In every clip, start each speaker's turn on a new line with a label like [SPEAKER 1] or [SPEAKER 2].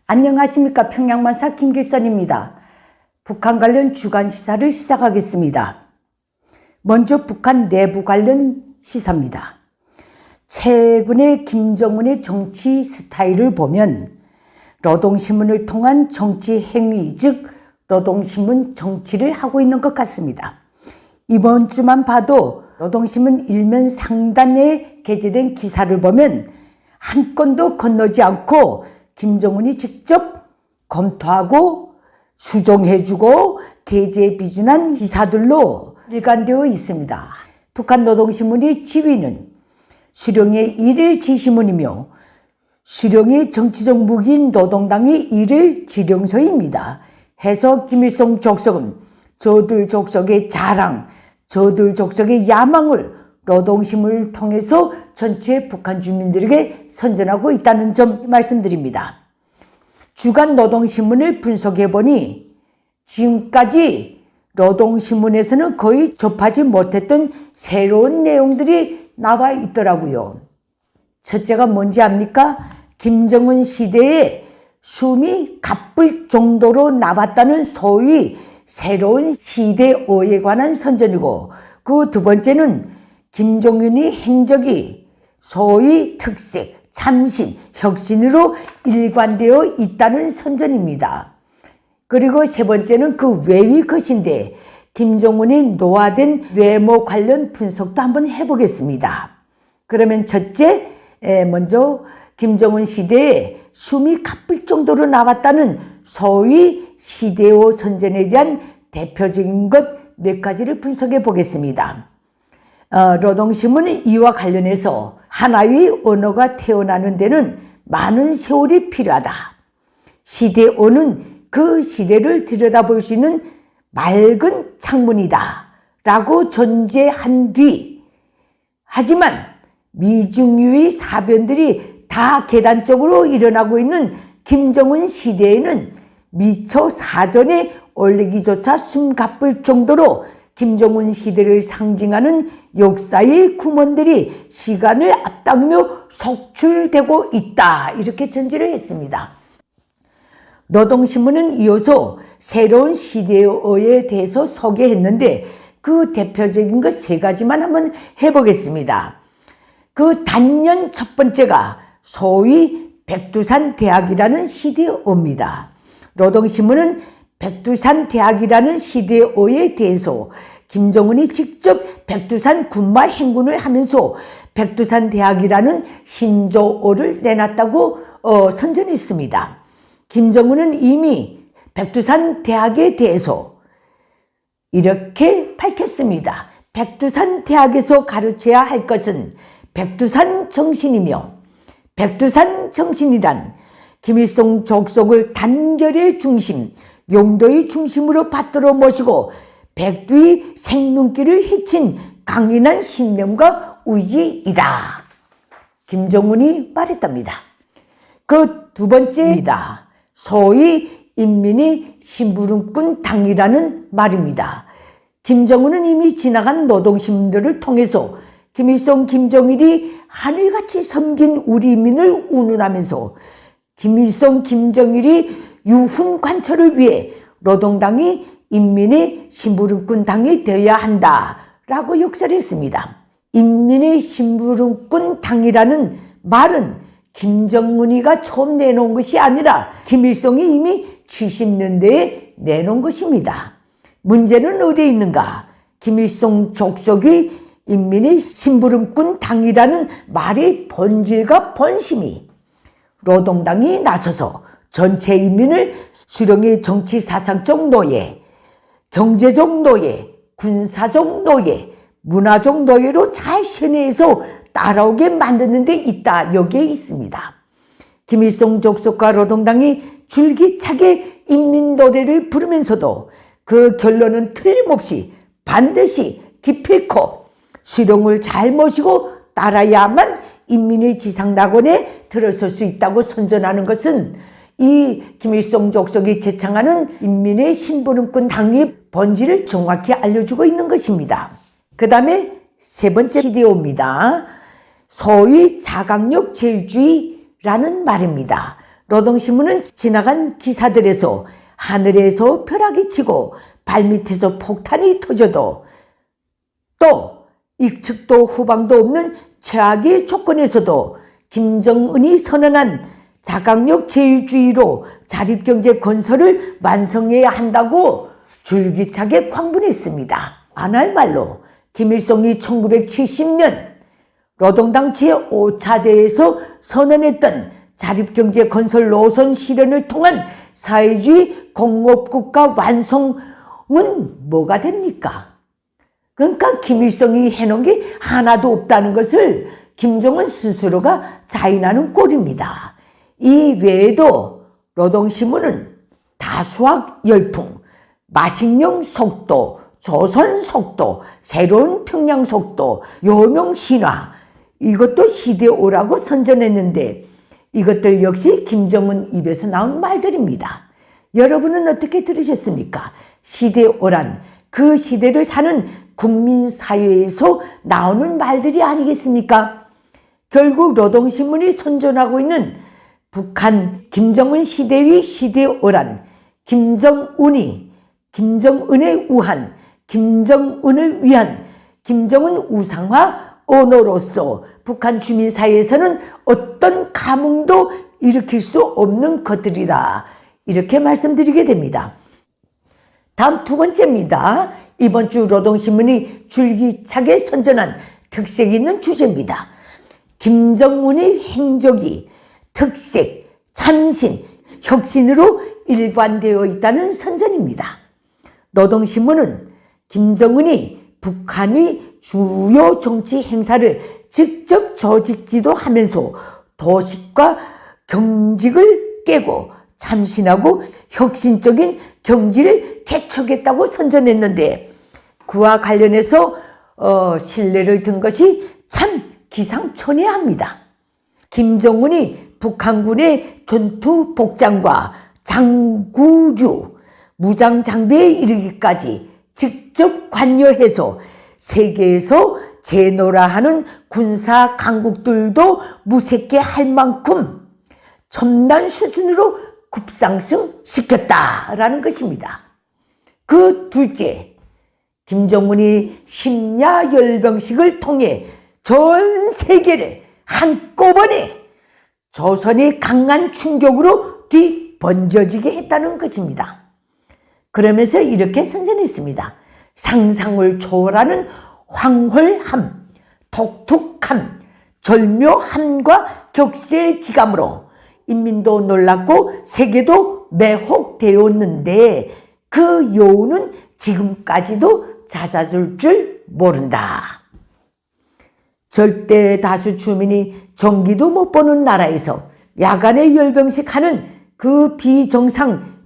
[SPEAKER 1] 안녕하십니까. 평양만사 김길선입니다. 북한 관련 주간 시사를 시작하겠습니다. 먼저 북한 내부 관련 시사입니다. 최근에 김정은의 정치 스타일을 보면 노동신문을 통한 정치 행위, 즉 노동신문 정치를 하고 있는 것 같습니다. 이번 주만 봐도 노동신문 일면 상단에 게재된 기사를 보면 한 건도 건너지 않고 김정은이 직접 검토하고 수정해주고 게재에 비준한 기사들로 일관되어 있습니다. 북한 노동신문의 지위는 수령의 일일 지시문이며 수령의 정치적 무기인 노동당의 일일 지령서입니다. 해서 김일성 족속은 저들 족속의 자랑, 저들 족속의 야망을 노동신문을 통해서 전체 북한 주민들에게 선전하고 있다는 점 말씀드립니다. 주간 노동신문을 분석해보니 지금까지 노동신문에서는 거의 접하지 못했던 새로운 내용들이 나와 있더라고요. 첫째가 뭔지 압니까? 김정은 시대에 숨이 가쁠 정도로 나왔다는 소위 새로운 시대어에 관한 선전이고, 그 두 번째는 김정은의 행적이 소위 특색, 참신, 혁신으로 일관되어 있다는 선전입니다. 그리고 세 번째는 그 외의 것인데 김정은이 노화된 외모 관련 분석도 한번 해보겠습니다. 그러면 첫째, 먼저 김정은 시대에 숨이 가쁠 정도로 나왔다는 소위 시대어 선전에 대한 대표적인 것 몇 가지를 분석해 보겠습니다. 노동신문은 이와 관련해서 하나의 언어가 태어나는 데는 많은 세월이 필요하다. 시대어는 그 시대를 들여다볼 수 있는 맑은 창문이다 라고 전제한 뒤, 하지만 미중유의 사변들이 다 계단적으로 일어나고 있는 김정은 시대에는 미처 사전에 올리기조차 숨가쁠 정도로 김정은 시대를 상징하는 역사의 구몬들이 시간을 앞당기며 속출되고 있다, 이렇게 전제를 했습니다. 노동신문은 이어서 새로운 시대어에 대해서 소개했는데 그 대표적인 것 세 가지만 한번 해보겠습니다. 그 단연 첫 번째가 소위 백두산 대학이라는 시대어입니다. 노동신문은 백두산 대학이라는 시대어에 대해서 김정은이 직접 백두산 군마 행군을 하면서 백두산 대학이라는 신조어를 내놨다고 선전했습니다. 김정은은 이미 백두산 대학에 대해서 이렇게 밝혔습니다. 백두산 대학에서 가르쳐야 할 것은 백두산 정신이며, 백두산 정신이란 김일성 족속을 단결의 중심, 용도의 중심으로 받들어 모시고 백두의 생눈길을 헤친 강인한 신념과 의지이다, 김정은이 말했답니다. 그 두 번째입니다. 소위 인민의 심부름꾼 당이라는 말입니다. 김정은은 이미 지나간 노동신문들을 통해서 김일성, 김정일이 하늘같이 섬긴 우리 인민을 운운하면서 김일성, 김정일이 유훈 관철을 위해 노동당이 인민의 심부름꾼 당이 되어야 한다라고 역설했습니다. 인민의 심부름꾼 당이라는 말은 김정은이가 처음 내놓은 것이 아니라 김일성이 이미 70년대에 내놓은 것입니다. 문제는 어디에 있는가? 김일성 족속이 인민의 심부름꾼 당이라는 말의 본질과 본심이 노동당이 나서서 전체 인민을 수령의 정치 사상적 노예, 경제적 노예, 군사적 노예, 문화적 노예로 잘 세뇌해서 따라오게 만드는 데 있다, 여기에 있습니다. 김일성 족속과 노동당이 줄기차게 인민 노래를 부르면서도 그 결론은 틀림없이 반드시 기필코 수령을 잘 모시고 따라야만 인민의 지상낙원에 들어설 수 있다고 선전하는 것은 이 김일성 족속이 제창하는 인민의 심부름꾼 당의 본질을 정확히 알려주고 있는 것입니다. 그 다음에 세 번째 시대어입니다. 소위 자강력 제일주의라는 말입니다. 노동신문은 지나간 기사들에서 하늘에서 벼락이 치고 발밑에서 폭탄이 터져도 또 익측도 후방도 없는 최악의 조건에서도 김정은이 선언한 자강력 제일주의로 자립경제 건설을 완성해야 한다고 줄기차게 광분했습니다. 안 할 말로 김일성이 1970년 노동당 제5차대에서 선언했던 자립경제 건설 노선 실현을 통한 사회주의 공업국가 완성은 뭐가 됩니까? 그러니까 김일성이 해놓은 게 하나도 없다는 것을 김정은 스스로가 자인하는 꼴입니다. 이 외에도 노동신문은 다수학 열풍, 마식령 속도, 조선 속도, 새로운 평양 속도, 요명 신화, 이것도 시대에 오라고 선전했는데 이것들 역시 김정은 입에서 나온 말들입니다. 여러분은 어떻게 들으셨습니까? 시대에 오란 그 시대를 사는 국민사회에서 나오는 말들이 아니겠습니까? 결국 노동신문이 선전하고 있는 북한 김정은 시대의 시대에 오란 김정은이 김정은의 우한, 김정은을 위한 김정은 우상화 언어로서 북한 주민사회에서는 어떤 감흥도 일으킬 수 없는 것들이다. 이렇게 말씀드리게 됩니다. 다음 두 번째입니다. 이번 주 노동신문이 줄기차게 선전한 특색 있는 주제입니다. 김정은의 행적이 특색, 참신, 혁신으로 일관되어 있다는 선전입니다. 노동신문은 김정은이 북한의 주요 정치 행사를 직접 조직 지도하면서 도식과 경직을 깨고 참신하고 혁신적인 경지를 개척했다고 선전했는데 그와 관련해서 신뢰를 든 것이 참 기상천외합니다. 김정은이 북한군의 전투 복장과 장구류, 무장 장비에 이르기까지 직접 관여해서 세계에서 제노라하는 군사 강국들도 무색해 할 만큼 첨단 수준으로 급상승시켰다라는 것입니다. 그 둘째, 김정은이 심야열병식을 통해 전 세계를 한꺼번에 조선의 강한 충격으로 뒤번져지게 했다는 것입니다. 그러면서 이렇게 선전했습니다. 상상을 초월하는 황홀함, 독특함, 절묘함과 격세지감으로 인민도 놀랐고 세계도 매혹되었는데 그 여우는 지금까지도 잦아들 줄 모른다. 절대 다수 주민이 전기도 못 보는 나라에서 야간에 열병식하는 그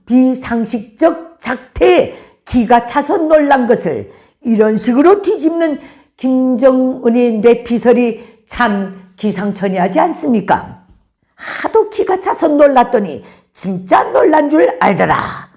[SPEAKER 1] 비상식적 작태에 기가 차서 놀란 것을 이런 식으로 뒤집는 김정은의 뇌피설이 참 기상천외하지 않습니까? 하도 기가 차서 놀랐더니 진짜 놀란 줄 알더라.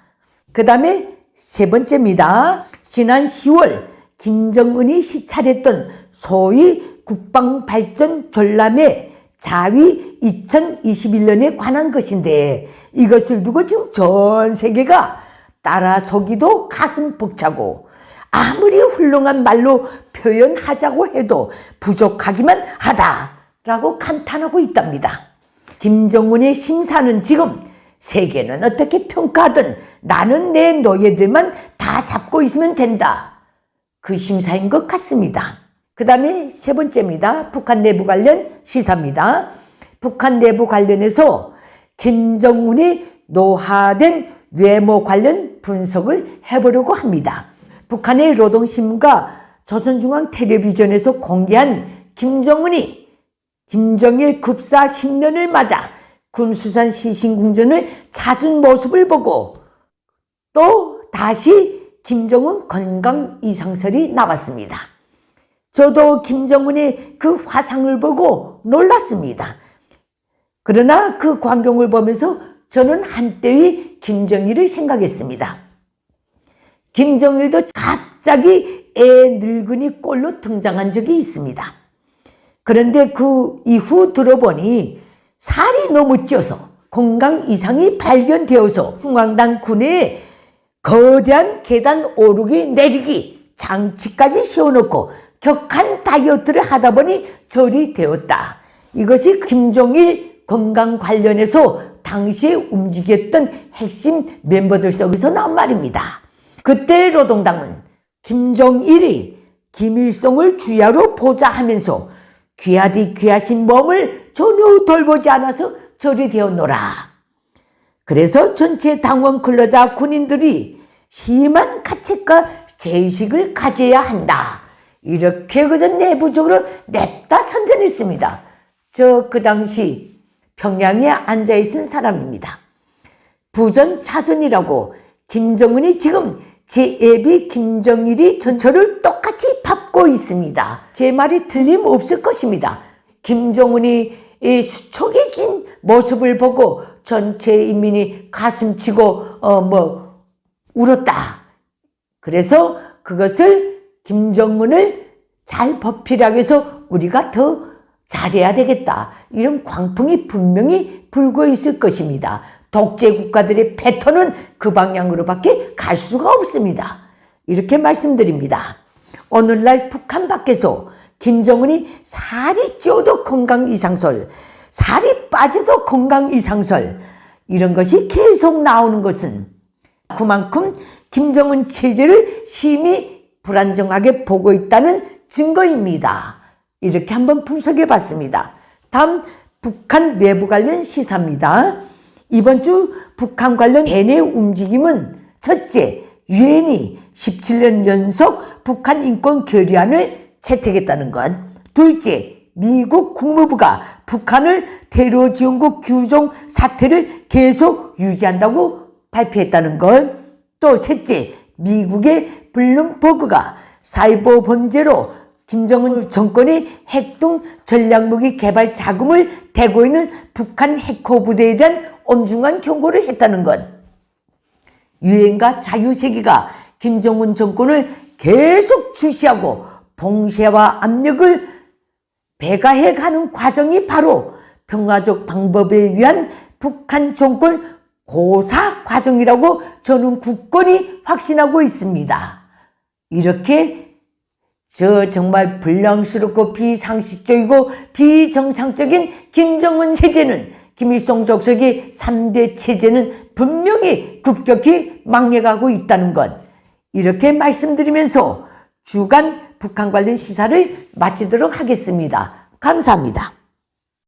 [SPEAKER 1] 그 다음에 세 번째입니다. 지난 10월 김정은이 시찰했던 소위 국방발전 전람회 자위 2021년에 관한 것인데 이것을 두고 지금 전 세계가 따라서기도 가슴 벅차고 아무리 훌륭한 말로 표현하자고 해도 부족하기만 하다라고 감탄하고 있답니다. 김정은의 심사는 지금 세계는 어떻게 평가하든 나는 내 노예들만 다 잡고 있으면 된다. 그 심사인 것 같습니다. 그 다음에 세 번째입니다. 북한 내부 관련 시사입니다. 북한 내부 관련해서 김정은의 노화된 외모 관련 분석을 해보려고 합니다. 북한의 노동신문과 조선중앙 텔레비전에서 공개한 김정은이 김정일 급사 10년을 맞아 금수산 시신궁전을 찾은 모습을 보고 또 다시 김정은 건강 이상설이 나왔습니다. 저도 김정은의 그 화상을 보고 놀랐습니다. 그러나 그 광경을 보면서 저는 한때의 김정일을 생각했습니다. 김정일도 갑자기 애 늙은이 꼴로 등장한 적이 있습니다. 그런데 그 이후 들어보니 살이 너무 쪄서 건강 이상이 발견되어서 중앙당 군에 거대한 계단 오르기 내리기 장치까지 세워놓고 격한 다이어트를 하다 보니 절이 되었다. 이것이 김종일 건강 관련해서 당시에 움직였던 핵심 멤버들 속에서 나온 말입니다. 그때 노동당은 김정일이 김일성을 주야로 보자 하면서 귀하디 귀하신 몸을 전혀 돌보지 않아서 절이 되었노라. 그래서 전체 당원 근로자 군인들이 심한 가책과 죄의식을 가져야 한다. 이렇게 그저 내부적으로 냅다 선전했습니다. 저 그 당시 평양에 앉아있은 사람입니다. 부전차전이라고 김정은이 지금 제 애비 김정일이 전철을 똑같이 밟고 있습니다. 제 말이 틀림없을 것입니다. 김정은이 이 수척해진 모습을 보고 전체 인민이 가슴치고 울었다. 그래서 그것을 김정은을 잘 보필하기 위해서 우리가 더 잘해야 되겠다. 이런 광풍이 분명히 불고 있을 것입니다. 독재 국가들의 패턴은 그 방향으로밖에 갈 수가 없습니다. 이렇게 말씀드립니다. 오늘날 북한 밖에서 김정은이 살이 쪄도 건강 이상설, 살이 빠져도 건강 이상설, 이런 것이 계속 나오는 것은 그만큼 김정은 체제를 심히 불안정하게 보고 있다는 증거입니다. 이렇게 한번 분석해 봤습니다. 다음 북한 외부 관련 시사입니다. 이번 주 북한 관련 대내 움직임은 첫째, 유엔이 17년 연속 북한 인권 결의안을 채택했다는 것. 둘째, 미국 국무부가 북한을 테러 지원국 규정 사태를 계속 유지한다고 발표했다는 것. 또 셋째, 미국의 블룸버그가 사이버 범죄로 김정은 정권의 핵등 전략무기 개발 자금을 대고 있는 북한 해커 부대에 대한 엄중한 경고를 했다는 것. 유엔과 자유세계가 김정은 정권을 계속 주시하고 봉쇄와 압력을 배가해 가는 과정이 바로 평화적 방법에 의한 북한 정권 고사 과정이라고 저는 굳건히 확신하고 있습니다. 이렇게 정말 불량스럽고 비상식적이고 비정상적인 김정은 체제는, 김일성 족속의 3대 체제는 분명히 급격히 망해가고 있다는 것, 이렇게 말씀드리면서 주간 북한 관련 시사를 마치도록 하겠습니다. 감사합니다.